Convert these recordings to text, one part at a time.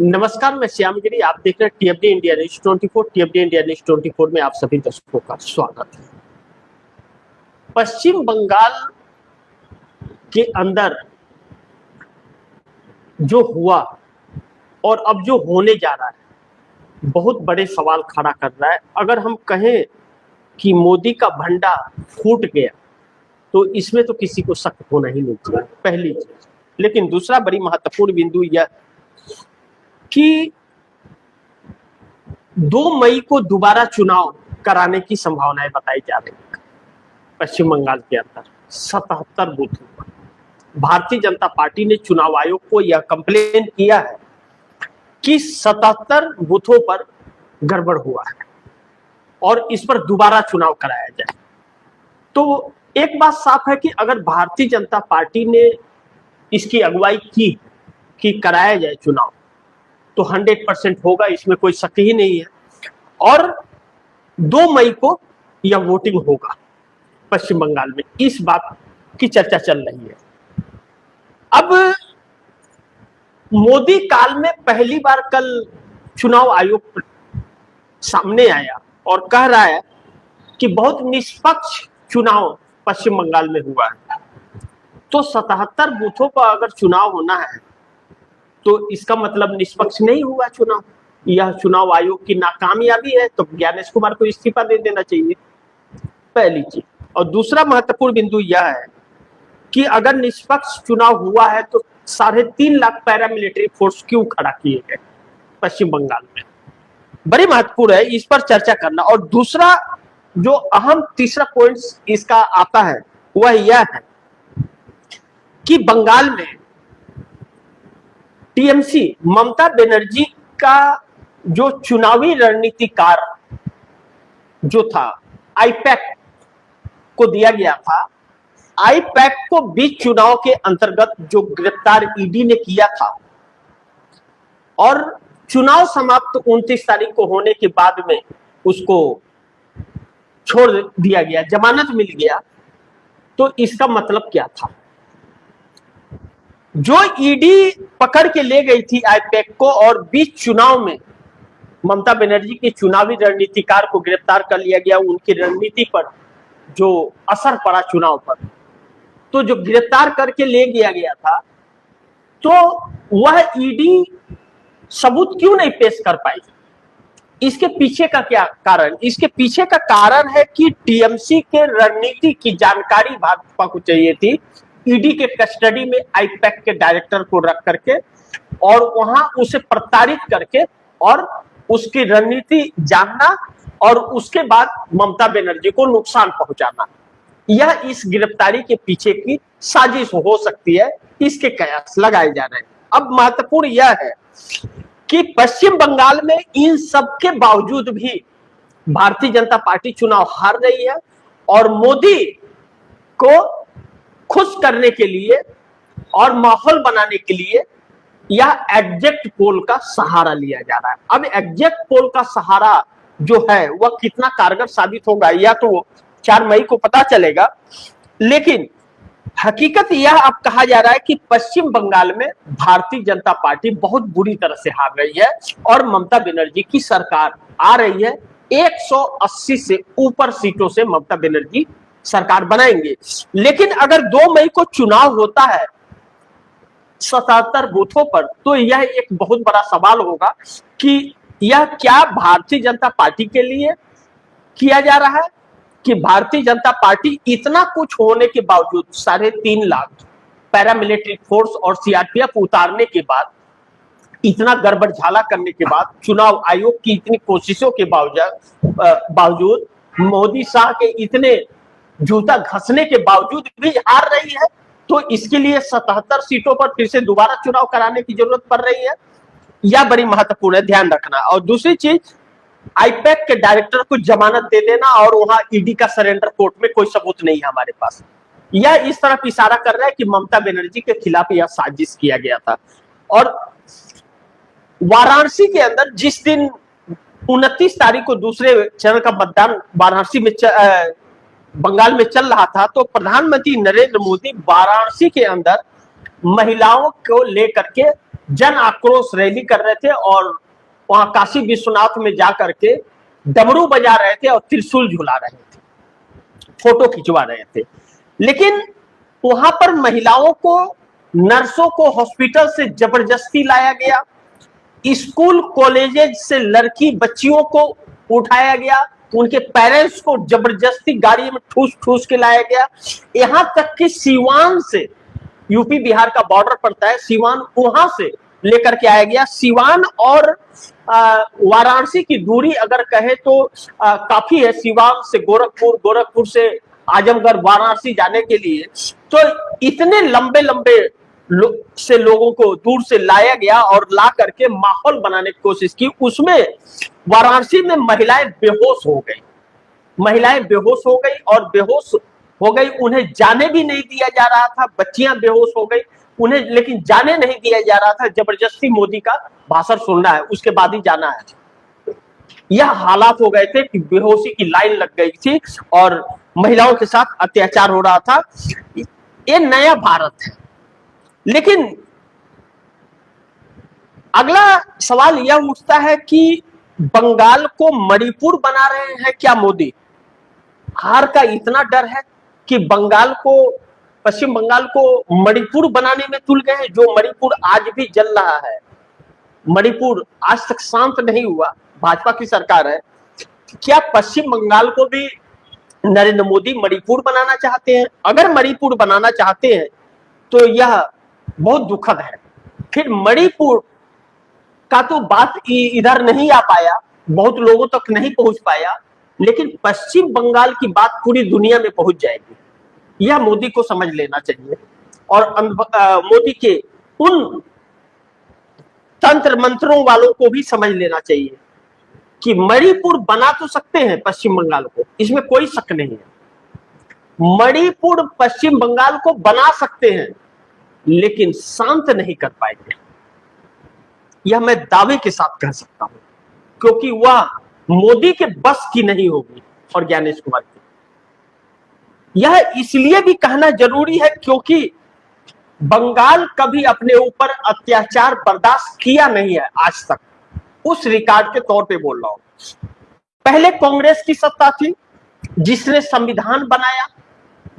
नमस्कार, मैं श्यामगिरी। आप देख रहे हैं टीएफडी इंडिया न्यूज 24। टीएफडी इंडिया न्यूज 24 में आप सभी दर्शकों का स्वागत है। पश्चिम बंगाल के अंदर जो हुआ और अब जो होने जा रहा है बहुत बड़े सवाल खड़ा कर रहा है। अगर हम कहें कि मोदी का भंडा फूट गया तो इसमें तो किसी को शक होना ही नहीं चाहिए, पहली चीज। लेकिन दूसरा बड़ी महत्वपूर्ण बिंदु यह कि 2 मई को दोबारा चुनाव कराने की संभावनाएं बताई जा रही है। पश्चिम बंगाल के अंदर 77 बूथों पर भारतीय जनता पार्टी ने चुनाव आयोग को यह कंप्लेन किया है कि 77 बूथों पर गड़बड़ हुआ है और इस पर दोबारा चुनाव कराया जाए। तो एक बात साफ है कि अगर भारतीय जनता पार्टी ने इसकी अगुवाई की कि कराया जाए चुनाव तो 100% होगा, इसमें कोई शक ही नहीं है। और 2 मई को यह वोटिंग होगा पश्चिम बंगाल में, इस बात की चर्चा चल रही है। अब मोदी काल में पहली बार कल चुनाव आयोग सामने आया और कह रहा है कि बहुत निष्पक्ष चुनाव पश्चिम बंगाल में हुआ है। तो 77 बूथों पर अगर चुनाव होना है तो इसका मतलब निष्पक्ष नहीं हुआ चुनाव। यह चुनाव आयोग की नाकामयाबी है, तो ज्ञानेश कुमार को इस्तीफा दे देना चाहिए, पहली चीज। और दूसरा महत्वपूर्ण बिंदु यह है कि अगर निष्पक्ष चुनाव हुआ है तो 3.5 लाख पैरामिलिट्री फोर्स क्यों खड़ा किए गए पश्चिम बंगाल में, बड़ी महत्वपूर्ण है, इस पर चर्चा करना। और दूसरा जो अहम तीसरा पॉइंट इसका आता है वह यह है कि बंगाल में टीएमसी ममता बनर्जी का जो चुनावी रणनीतिकार जो था आईपैक को दिया गया था, आईपैक को बीच चुनाव के अंतर्गत जो गिरफ्तार ईडी ने किया था और चुनाव समाप्त 29 तारीख को होने के बाद में उसको छोड़ दिया गया, जमानत मिल गया। तो इसका मतलब क्या था? जो ईडी पकड़ के ले गई थी आईपैक को और बीच चुनाव में ममता बनर्जी के चुनावी रणनीतिकार को गिरफ्तार कर लिया गया, उनकी रणनीति पर जो असर पड़ा चुनाव पर, तो जो गिरफ्तार करके ले गया था तो वह ईडी सबूत क्यों नहीं पेश कर पाई? इसके पीछे का क्या कारण? इसके पीछे का कारण है कि टीएमसी के रणनीति की जानकारी भाजपा को चाहिए थी ईडी के कस्टडी में आईपैक के डायरेक्टर को रख करके और वहां उसे प्रताड़ित करके और उसकी रणनीति जानना और उसके बाद ममता बनर्जी को नुकसान पहुंचाना। यह इस गिरफ्तारी के पीछे की साजिश हो सकती है, इसके कयास लगाए जा रहे हैं। अब महत्वपूर्ण यह है कि पश्चिम बंगाल में इन सब के बावजूद भी भारतीय जनता पार्टी चुनाव हार रही है और मोदी को खुश करने के लिए और माहौल बनाने के लिए यह एग्जिट पोल का सहारा लिया जा रहा है। अब एग्जिट पोल का सहारा जो है वह कितना कारगर साबित होगा या तो 4 मई को पता चलेगा, लेकिन हकीकत यह अब कहा जा रहा है कि पश्चिम बंगाल में भारतीय जनता पार्टी बहुत बुरी तरह से हार रही है और ममता बनर्जी की सरकार आ रही है। 180 से ऊपर सीटों से ममता बनर्जी सरकार बनाएंगे। लेकिन अगर 2 मई को चुनाव होता है 77 बूथों पर तो यह एक बहुत बड़ा सवाल होगा कि यह क्या भारतीय जनता पार्टी के लिए किया जा रहा है कि भारतीय जनता पार्टी इतना कुछ होने के बावजूद 3.5 लाख पैरामिलिट्री फोर्स और सीआरपीएफ उतारने के बाद, इतना गड़बड़ झाला करने के बाद, चुनाव आयोग की इतनी कोशिशों के बावजूद मोदी शाह के इतने जूता घसने के बावजूद भी हार रही है। तो इसके लिए 77 सीटों पर फिर से दोबारा चुनाव कराने की जरूरत पड़ रही है, यह बड़ी महत्वपूर्ण है, ध्यान रखना। और दूसरी चीज, आईपैक के डायरेक्टर को जमानत दे देना और वहां ईडी का सरेंडर कोर्ट में कोई सबूत नहीं है हमारे पास, यह इस तरफ इशारा कर रहा है कि ममता बनर्जी के खिलाफ यह साजिश किया गया था। और वाराणसी के अंदर जिस दिन 29 तारीख को दूसरे चरण का मतदान वाराणसी में बंगाल में चल रहा था, तो प्रधानमंत्री नरेंद्र मोदी वाराणसी के अंदर महिलाओं को लेकर के जन आक्रोश रैली कर रहे थे और वहां काशी विश्वनाथ में जाकर के डमरू बजा रहे थे और त्रिशूल झुला रहे थे, फोटो खिंचवा रहे थे। लेकिन वहां पर महिलाओं को, नर्सों को हॉस्पिटल से जबरदस्ती लाया गया, स्कूल कॉलेजेज से लड़की बच्चियों को उठाया गया, उनके पेरेंट्स को जबरदस्ती गाड़ी में ठूस ठूस के लाया गया। यहां तक कि सीवान से, यूपी बिहार का बॉर्डर पड़ता है सीवान, वहां से लेकर के आया गया। सीवान और वाराणसी की दूरी अगर कहे तो काफी है, सीवान से गोरखपुर, गोरखपुर से आजमगढ़, वाराणसी जाने के लिए। तो इतने लंबे लंबे से लोगों को दूर से लाया गया और ला करके माहौल बनाने की कोशिश की। उसमें वाराणसी में महिलाएं बेहोश हो गई, महिलाएं बेहोश हो गई और बेहोश हो गई, उन्हें जाने भी नहीं दिया जा रहा था। बच्चियां बेहोश हो गई, उन्हें लेकिन जाने नहीं दिया जा रहा था। जबरदस्ती मोदी का भाषण सुनना है, उसके बाद ही जाना है। यह हालात हो गए थे कि बेहोशी की लाइन लग गई थी और महिलाओं के साथ अत्याचार हो रहा था। ये नया भारत है। लेकिन अगला सवाल यह उठता है कि बंगाल को मणिपुर बना रहे हैं क्या मोदी? हार का इतना डर है कि बंगाल को, पश्चिम बंगाल को मणिपुर बनाने में तुल गए हैं, जो मणिपुर आज भी जल रहा है। मणिपुर आज तक शांत नहीं हुआ, भाजपा की सरकार है। क्या पश्चिम बंगाल को भी नरेंद्र मोदी मणिपुर बनाना चाहते हैं? अगर मणिपुर बनाना चाहते हैं तो यह बहुत दुखद है। फिर मणिपुर का तो बात इधर नहीं आ पाया, बहुत लोगों तक नहीं पहुंच पाया, लेकिन पश्चिम बंगाल की बात पूरी दुनिया में पहुंच जाएगी। यह मोदी को समझ लेना चाहिए और मोदी के उन तंत्र मंत्रों वालों को भी समझ लेना चाहिए कि मणिपुर बना तो सकते हैं पश्चिम बंगाल को, इसमें कोई शक नहीं है। मणिपुर पश्चिम बंगाल को बना सकते हैं, लेकिन शांत नहीं कर पाएंगे, यह मैं दावे के साथ कह सकता हूं, क्योंकि वह मोदी के बस की नहीं होगी और ज्ञानेश कुमार की। यह इसलिए भी कहना जरूरी है क्योंकि बंगाल कभी अपने ऊपर अत्याचार बर्दाश्त किया नहीं है आज तक। उस रिकॉर्ड के तौर पे बोल रहा हूं। पहले कांग्रेस की सत्ता थी, जिसने संविधान बनाया,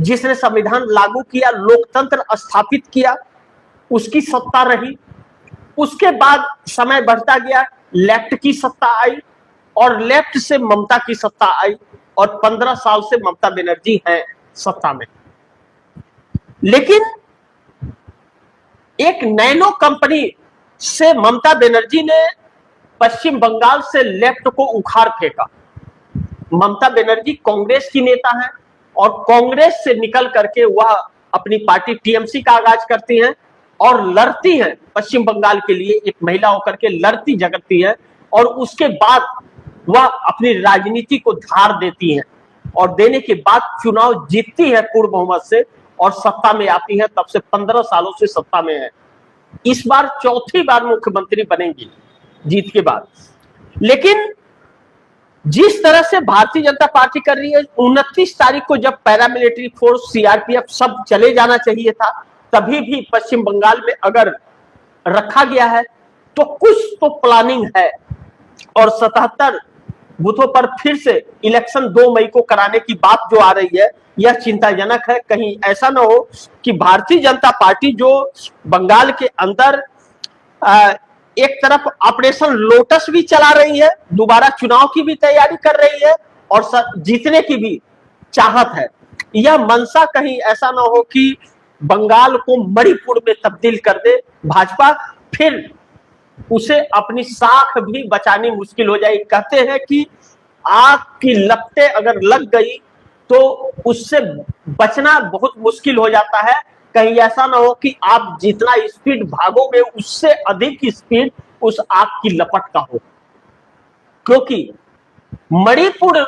जिसने संविधान लागू किया, लोकतंत्र स्थापित किया, उसकी सत्ता रही। उसके बाद समय बढ़ता गया, लेफ्ट की सत्ता आई और लेफ्ट से ममता की सत्ता आई और 15 साल से ममता बनर्जी है सत्ता में। लेकिन एक नैनो कंपनी से ममता बनर्जी ने पश्चिम बंगाल से लेफ्ट को उखाड़ फेंका। ममता बनर्जी कांग्रेस की नेता है और कांग्रेस से निकल करके वह अपनी पार्टी टीएमसी का आगाज करती हैं और लड़ती हैं पश्चिम बंगाल के लिए, एक महिला होकर के लड़ती झगड़ती है और उसके बाद वह अपनी राजनीति को धार देती हैं और देने के बाद चुनाव जीतती है पूर्ण बहुमत से और सत्ता में आती है। तब से 15 सालों से सत्ता में है। इस बार चौथी बार मुख्यमंत्री बनेंगी जीत के बाद। लेकिन जिस तरह से भारतीय जनता पार्टी कर रही है, 29 तारीख को जब पैरामिलिट्री फोर्स, सीआरपीएफ सब चले जाना चाहिए था, तभी भी पश्चिम बंगाल में अगर रखा गया है तो कुछ तो प्लानिंग है। और 77 बूथों पर फिर से इलेक्शन 2 मई को कराने की बात जो आ रही है, यह चिंताजनक है। कहीं ऐसा ना हो कि भारतीय जनता पार्टी जो बंगाल के अंदर एक तरफ ऑपरेशन लोटस भी चला रही है, दोबारा चुनाव की भी तैयारी कर रही है और जीतने की भी चाहत है, यह मंशा कहीं ऐसा ना हो कि बंगाल को मणिपुर में तब्दील कर दे भाजपा, फिर उसे अपनी साख भी बचानी मुश्किल हो जाएगी। कहते हैं कि आग की लपटें अगर लग गई तो उससे बचना बहुत मुश्किल हो जाता है। कहीं ऐसा ना हो कि आप जितना स्पीड भागोगे उससे अधिक स्पीड उस आग की लपट का हो। क्योंकि मणिपुर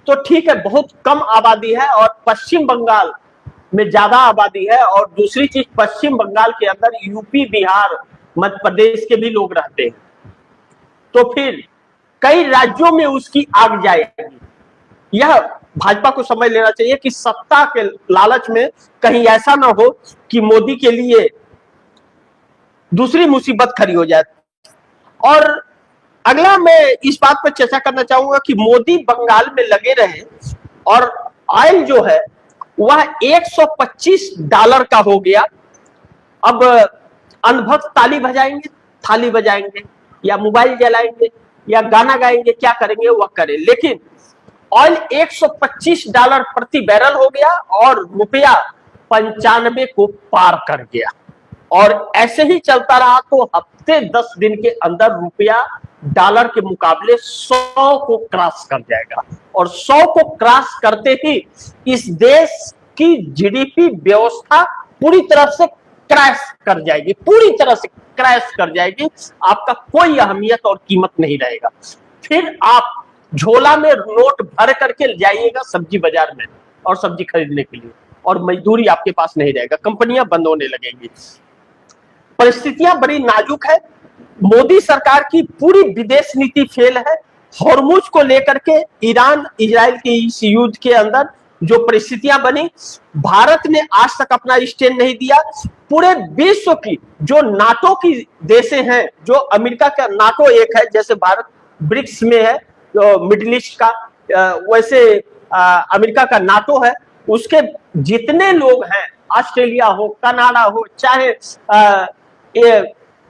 तो ठीक है, बहुत कम आबादी है और पश्चिम बंगाल में ज्यादा आबादी है, और दूसरी चीज पश्चिम बंगाल के अंदर यूपी, बिहार, मध्य प्रदेश के भी लोग रहते हैं, तो फिर कई राज्यों में उसकी आग जाएगी। यह भाजपा को समझ लेना चाहिए कि सत्ता के लालच में कहीं ऐसा ना हो कि मोदी के लिए दूसरी मुसीबत खड़ी हो जाती। और अगला मैं इस बात पर चर्चा करना चाहूंगा कि मोदी बंगाल में लगे रहे और ऑयल जो है वह $125 का हो गया। अब अनभक्त ताली बजाएंगे, थाली बजाएंगे, या मोबाइल जलाएंगे, या गाना गाएंगे, क्या करेंगे वह करें, लेकिन ऑयल $125 प्रति बैरल हो गया और रुपया 95 को पार कर गया। और ऐसे ही चलता रहा तो हफ्ते 10 दिन के अंदर रुपया डॉलर के मुकाबले 100 को क्रॉस कर जाएगा। और 100 को क्रॉस करते ही इस देश की जीडीपी व्यवस्था पूरी तरह से क्रैश कर जाएगी, पूरी तरह से क्रैश कर जाएगी। आपका कोई अहमियत और कीमत नहीं रहेगा। फिर आप झोला में नोट भर करके जाइएगा सब्जी बाजार में और सब्जी खरीदने के लिए, और मजदूरी आपके पास नहीं रहेगा, कंपनियां बंद होने लगेंगी। परिस्थितियां बड़ी नाजुक है। मोदी सरकार की पूरी विदेश नीति फेल है। हॉर्मुज को लेकर के ईरान इजराइल के इस युद्ध के अंदर जो परिस्थितियां बनी, भारत ने आज तक अपना स्टैंड नहीं दिया। पूरे विश्व की जो नाटो की देशें हैं, जो अमेरिका का नाटो एक है, जैसे भारत ब्रिक्स में है तो मिडिल ईस्ट का, वैसे अमेरिका का नाटो है। उसके जितने लोग हैं, ऑस्ट्रेलिया हो, कनाडा हो, चाहे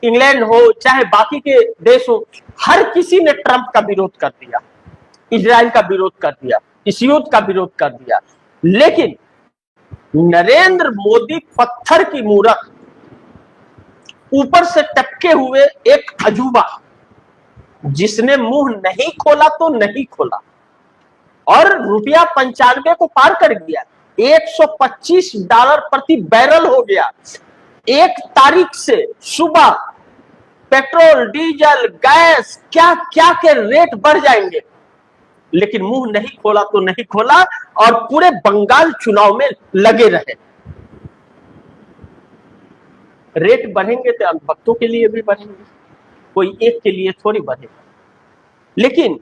इंग्लैंड हो, चाहे बाकी के देश हो, हर किसी ने ट्रंप का विरोध कर दिया, इजराइल का विरोध कर दिया, इस युद्ध का विरोध कर दिया। लेकिन नरेंद्र मोदी पत्थर की मूरत, ऊपर से टपके हुए एक अजूबा, जिसने मुंह नहीं खोला तो नहीं खोला और रुपया 95 को पार कर गया। $125 प्रति बैरल हो गया। 1 तारीख से सुबह पेट्रोल, डीजल, गैस, क्या क्या के रेट बढ़ जाएंगे, लेकिन मुंह नहीं खोला तो नहीं खोला और पूरे बंगाल चुनाव में लगे रहे। रेट बढ़ेंगे तो अनभक्तों के लिए भी बढ़ेंगे, कोई एक के लिए थोड़ी बढ़ेगा। लेकिन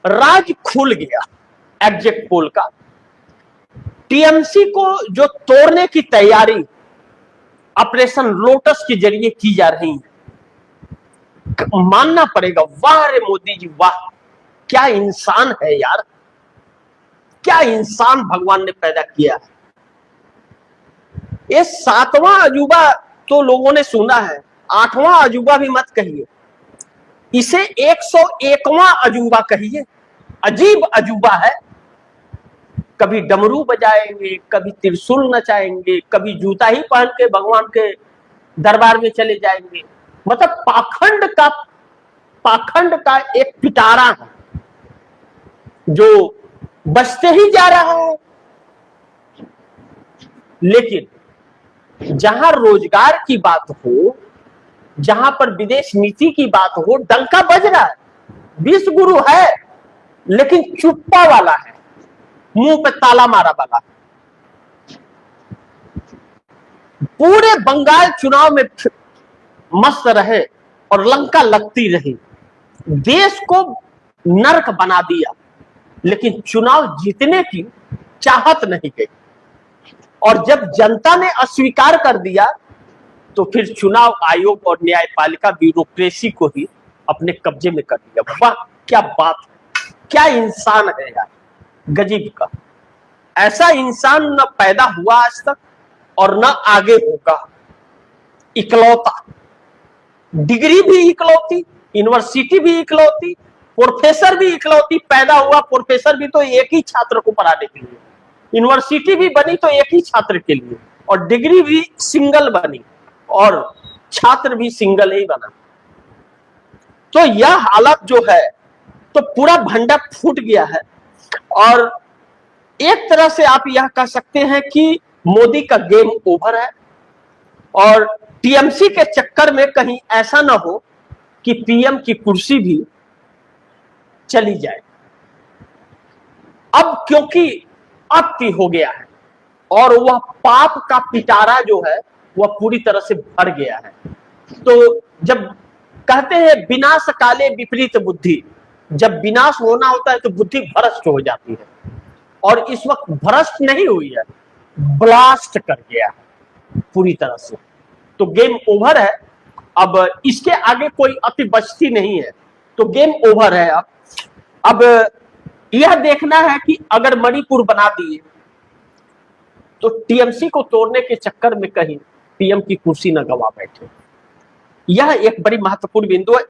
राज खुल गया एग्जिट पोल का। टीएमसी को जो तोड़ने की तैयारी ऑपरेशन लोटस के जरिए की जा रही है, मानना पड़ेगा, वाह रे मोदी जी वाह, क्या इंसान है यार, क्या इंसान भगवान ने पैदा किया है। ये 7वां अजूबा तो लोगों ने सुना है, 8वां अजूबा भी मत कहिए, इसे 101वां अजूबा कहिए। अजीब अजूबा है। कभी डमरू बजाएंगे, कभी त्रिशूल नचाएंगे, कभी जूता ही पहन के भगवान के दरबार में चले जाएंगे। मतलब पाखंड का एक पिटारा है जो बचते ही जा रहा है। लेकिन जहां रोजगार की बात हो, जहां पर विदेश नीति की बात हो, डंका बज रहा है। विश्व गुरु है लेकिन चुप्पा वाला है, मुंह पे ताला मारा वाला। पूरे बंगाल चुनाव में मस्त रहे और लंका लगती रही, देश को नर्क बना दिया, लेकिन चुनाव जीतने की चाहत नहीं गई। और जब जनता ने अस्वीकार कर दिया तो फिर चुनाव आयोग और न्यायपालिका ब्यूरोक्रेसी को ही अपने कब्जे में कर दिया। वाह क्या बात है, क्या इंसान है यार, गजब का। ऐसा इंसान न पैदा हुआ आज तक और न आगे होगा। इकलौता, डिग्री भी इकलौती, यूनिवर्सिटी भी इकलौती, प्रोफेसर भी इकलौती। पैदा हुआ प्रोफेसर भी तो एक ही छात्र को पढ़ाने के लिए, यूनिवर्सिटी भी बनी तो एक ही छात्र के लिए, और डिग्री भी सिंगल बनी और छात्र भी सिंगल ही बना। तो यह हालत जो है, तो पूरा भंडा फूट गया है। और एक तरह से आप यह कह सकते हैं कि मोदी का गेम ओवर है और टीएमसी के चक्कर में कहीं ऐसा ना हो कि पीएम की कुर्सी भी चली जाए। अब क्योंकि अति हो गया है और वह पाप का पिटारा जो है वह पूरी तरह से भर गया है। तो जब कहते हैं विनाश काले विपरीत बुद्धि, जब विनाश होना होता है तो बुद्धि भ्रष्ट हो जाती है, और इस वक्त भ्रष्ट नहीं हुई है, ब्लास्ट कर गया है पूरी तरह से। तो गेम ओवर है। अब इसके आगे कोई अति बचती नहीं है, तो गेम ओवर है। अब यह देखना है कि अगर मणिपुर बना दिए तो टीएमसी को तोड़ने के चक्कर में कहीं पीएम की कुर्सी न गवा बैठे। यह एक बड़ी महत्वपूर्ण बिंदु है।